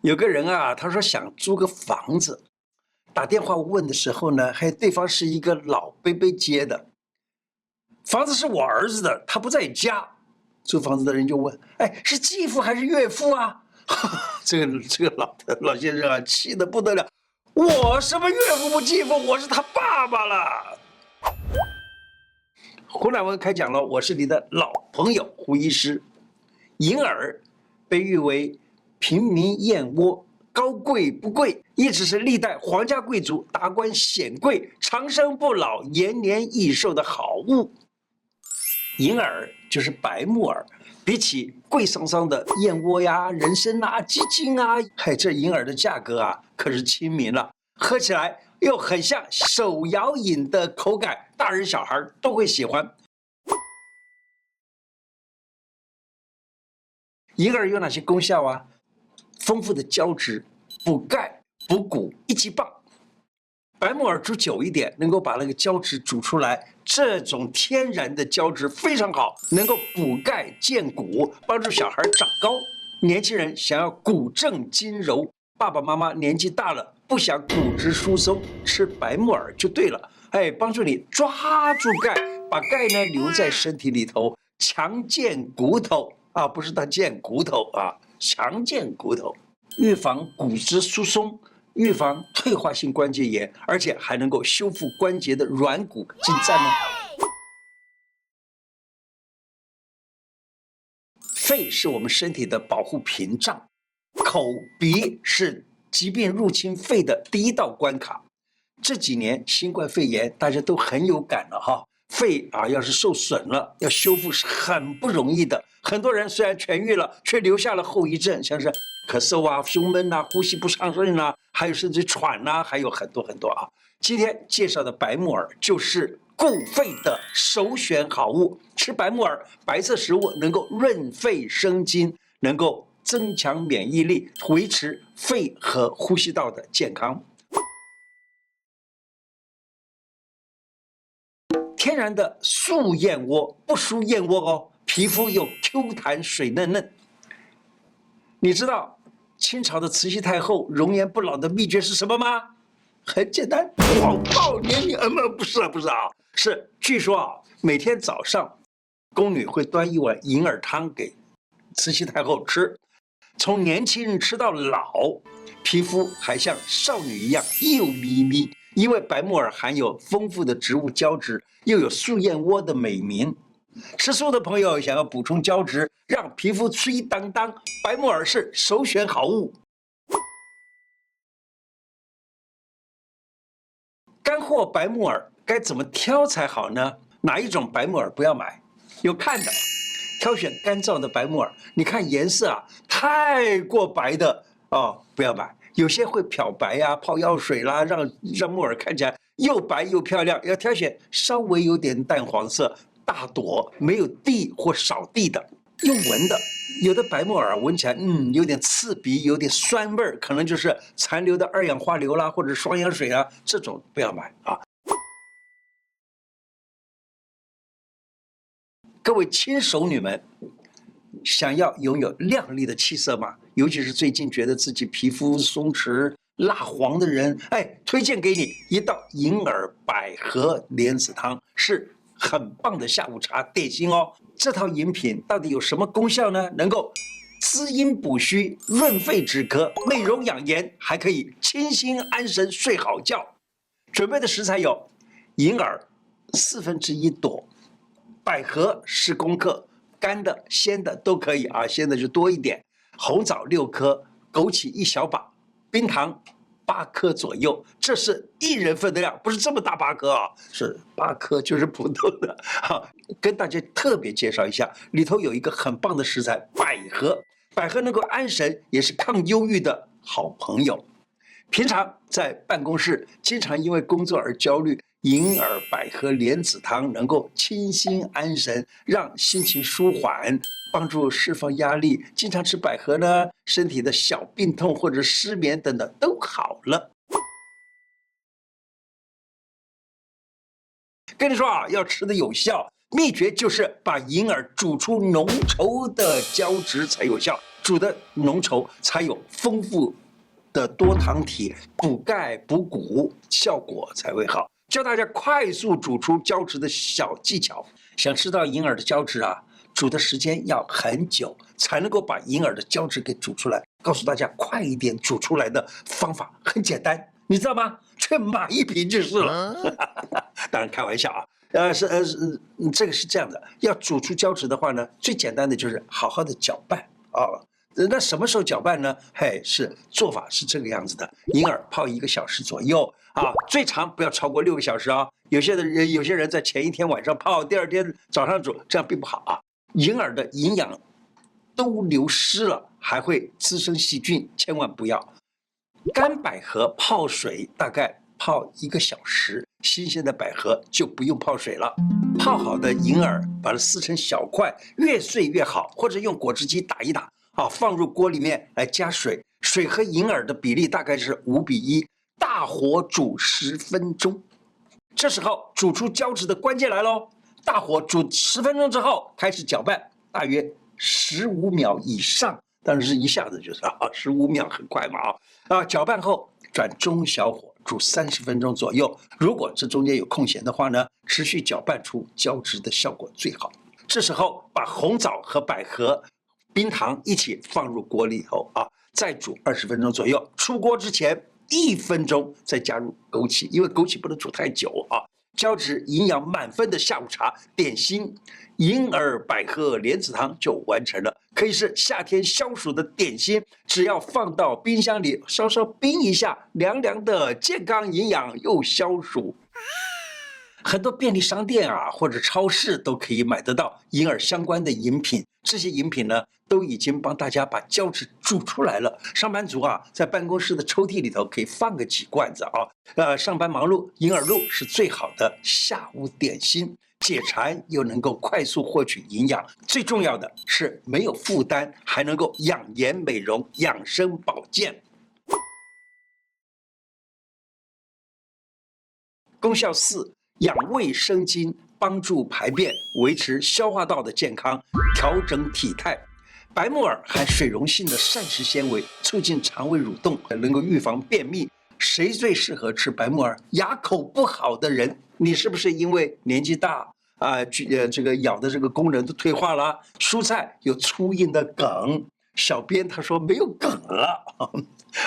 有个人啊，他说想租个房子，打电话问的时候呢，对方是一个老伯伯接的，房子是我儿子的，他不在家。租房子的人就问：“哎，是继父还是岳父啊？”这个老先生啊，气得不得了。我什么岳父不继父，我是他爸爸了。胡乃文开讲了，我是你的老朋友胡医师。银耳被誉为平民燕窝，高贵不贵，一直是历代皇家贵族、达官显贵长生不老、延年益寿的好物。银耳就是白木耳，比起贵桑桑的燕窝呀、人参啊、鸡精啊，这银耳的价格啊可是亲民了，喝起来又很像手摇饮的口感，大人小孩都会喜欢。银耳有哪些功效啊？丰富的胶质，补钙补骨，一级棒。白木耳煮久一点，能够把那个胶质煮出来，这种天然的胶质非常好，能够补钙健骨，帮助小孩长高。年轻人想要骨正筋柔，爸爸妈妈年纪大了不想骨质疏松，吃白木耳就对了。帮助你抓住钙，把钙呢留在身体里头，强健骨头啊，不是它健骨头啊，强健骨头，预防骨质疏松。预防退化性关节炎，而且还能够修复关节的软骨，劲赞吗？肺是我们身体的保护屏障，口鼻是疾病入侵肺的第一道关卡。这几年新冠肺炎大家都很有感了哈，肺啊要是受损了，要修复是很不容易的。很多人虽然痊愈了，却留下了后遗症，像是咳嗽啊、胸闷啊、呼吸不畅顺啊，还有甚至喘啊，还有很多很多啊。今天介绍的白木耳就是固肺的首选好物。吃白木耳，白色食物能够润肺生津，能够增强免疫力，维持肺和呼吸道的健康。天然的素燕窝，不输燕窝哦，皮肤又 Q 弹水嫩嫩。你知道清朝的慈禧太后容颜不老的秘诀是什么吗？很简单，广报年龄。不是啊，是据说啊，每天早上宫女会端一碗银耳汤给慈禧太后吃，从年轻人吃到老，皮肤还像少女一样幼咪咪。因为白木耳含有丰富的植物胶质，又有素燕窝的美名。吃素的朋友想要补充胶质，让皮肤脆当当，白木耳是首选好物。干货白木耳该怎么挑才好呢？哪一种白木耳不要买？有看的，挑选干燥的白木耳，你看颜色啊，太过白的哦，不要买。有些会漂白呀、泡药水啦，让木耳看起来又白又漂亮。要挑选稍微有点淡黄色、大朵、没有蒂或少蒂的。用闻的，有的白木耳闻起来有点刺鼻，有点酸味儿，可能就是残留的二氧化硫啦，或者双氧水啊，这种不要买啊。各位轻熟女们，想要拥有靓丽的气色吗？尤其是最近觉得自己皮肤松弛、蜡黄的人，推荐给你一道银耳百合莲子汤，是很棒的下午茶点心哦。这套饮品到底有什么功效呢？能够滋阴补虚、润肺止咳、美容养颜，还可以清心安神、睡好觉。准备的食材有银耳1/4朵，百合10公克，干的、鲜的都可以啊，鲜的就多一点。红枣6颗，枸杞1小把，冰糖8颗左右，这是1人份的量，不是这么大8颗啊，是8颗就是普通的。好，跟大家特别介绍一下，里头有一个很棒的食材百合，百合能够安神，也是抗忧郁的好朋友。平常在办公室经常因为工作而焦虑，银耳百合莲子汤能够清心安神，让心情舒缓，帮助释放压力。经常吃百合呢，身体的小病痛或者失眠等等都好了。跟你说啊，要吃的有效，秘诀就是把银耳煮出浓稠的胶质才有效。煮煮的浓稠，才有丰富的多糖体，补钙补骨，效果才会好。教大家快速煮出胶质的小技巧。想吃到银耳的胶质啊，煮的时间要很久，才能够把银耳的胶质给煮出来。告诉大家快一点煮出来的方法很简单，你知道吗？去买一瓶就是了。当然开玩笑啊。这个是这样的，要煮出胶质的话呢，最简单的就是好好的搅拌啊。那什么时候搅拌呢？是做法是这个样子的：银耳泡1个小时左右啊，最长不要超过6个小时啊。有些人在前一天晚上泡，第2天早上煮，这样并不好啊。银耳的营养都流失了，还会滋生细菌，千万不要。干百合泡水大概泡1个小时，新鲜的百合就不用泡水了。泡好的银耳，把它撕成小块，越碎越好，或者用果汁机打一打，放入锅里面来加水，水和银耳的比例大概是5:1，大火煮10分钟。这时候煮出胶质的关键来喽，大火煮10分钟之后开始搅拌，大约15秒以上，当然是一下子就是15秒很快嘛搅拌后转中小火煮30分钟左右。如果这中间有空闲的话呢，持续搅拌出胶质的效果最好。这时候把红枣和百合、冰糖一起放入锅里头再煮20分钟左右。出锅之前1分钟再加入枸杞，因为枸杞不能煮太久胶质营养满分的下午茶点心银耳百合莲子汤就完成了，可以是夏天消暑的点心，只要放到冰箱里稍稍冰一下，凉凉的，健康营养又消暑。很多便利商店或者超市都可以买得到银耳相关的饮品，这些饮品呢都已经帮大家把胶质煮出来了。上班族在办公室的抽屉里头可以放个几罐子上班忙碌，银耳露是最好的下午点心，解馋又能够快速获取营养，最重要的是没有负担，还能够养颜美容、养生保健。功效4：养胃生津，帮助排便，维持消化道的健康，调整体态。白木耳含水溶性的膳食纤维，促进肠胃蠕动，能够预防便秘。谁最适合吃白木耳？牙口不好的人，你是不是因为年纪大这个咬的这个功能都退化了？蔬菜有粗硬的梗，小编他说没有梗了。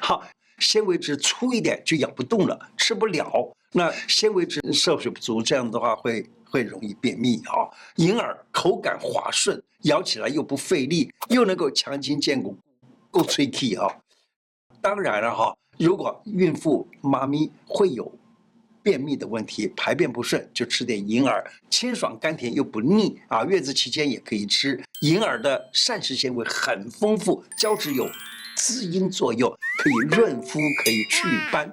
好，纤维质粗一点就咬不动了，吃不了。那纤维质摄取不足，这样的话会容易便秘银耳口感滑顺，咬起来又不费力，又能够强筋健骨，够脆气当然了如果孕妇妈咪会有便秘的问题，排便不顺，就吃点银耳，清爽甘甜又不腻月子期间也可以吃。银耳的膳食纤维很丰富，胶质有滋阴作用，可以润肤，可以祛斑。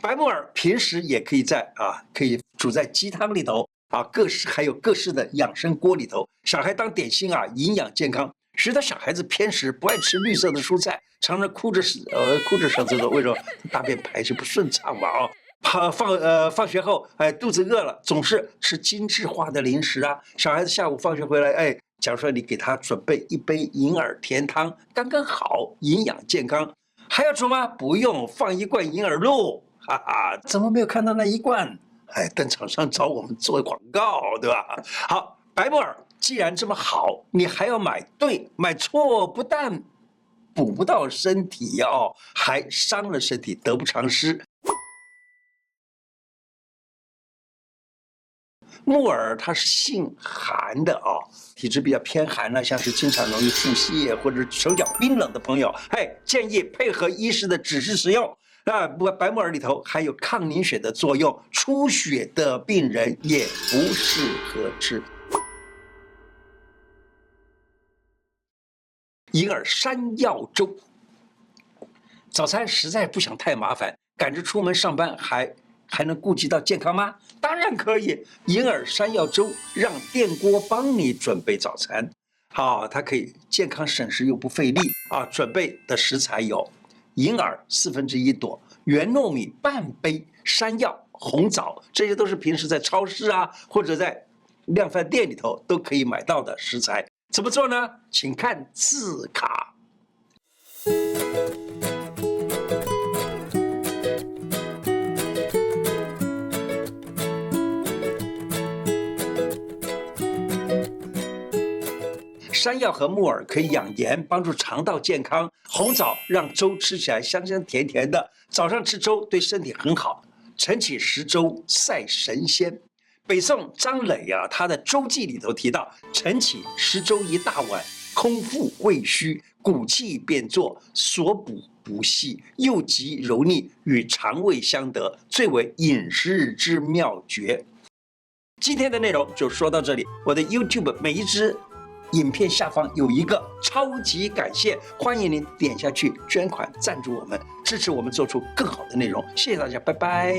白木耳平时也可以可以煮在鸡汤里头还有各式的养生锅里头，小孩当点心营养健康。许多小孩子偏食，不爱吃绿色的蔬菜，常常哭着上厕所，为什么？大便排泄不顺畅嘛放学后肚子饿了，总是吃精致化的零食小孩子下午放学回来假如说你给他准备一杯银耳甜汤，刚刚好，营养健康。还要煮吗？不用，放1罐银耳露。怎么没有看到那1罐？等厂商找我们做广告，对吧？好，白木耳既然这么好，你还要买对，买错不但补不到身体还伤了身体，得不偿失。木耳它是性寒的体质比较偏寒像是经常容易腹泻或者手脚冰冷的朋友，建议配合医师的指示食用。白木耳里头含有抗凝血的作用，出血的病人也不适合吃。银耳山药粥，早餐实在不想太麻烦，赶着出门上班还能顾及到健康吗？当然可以，银耳山药粥让电锅帮你准备早餐。它可以健康省时又不费力准备的食材有银耳1/4朵，圆糯米半杯，山药、红枣，这些都是平时在超市或者在量贩店里头都可以买到的食材。怎么做呢？请看字卡。山药和木耳可以养颜，帮助肠道健康。红枣让粥吃起来香香甜甜的，早上吃粥对身体很好。晨起食粥赛神仙。北宋张磊啊，他的周记里头提到，晨起食粥一大碗，空腹胃虚，骨气便作，所补不细，又极柔腻，与肠胃相得，最为饮食之妙诀。今天的内容就说到这里，我的 YouTube 每一支影片下方有一个超级感谢，欢迎您点下去捐款赞助我们，支持我们做出更好的内容。谢谢大家，拜拜。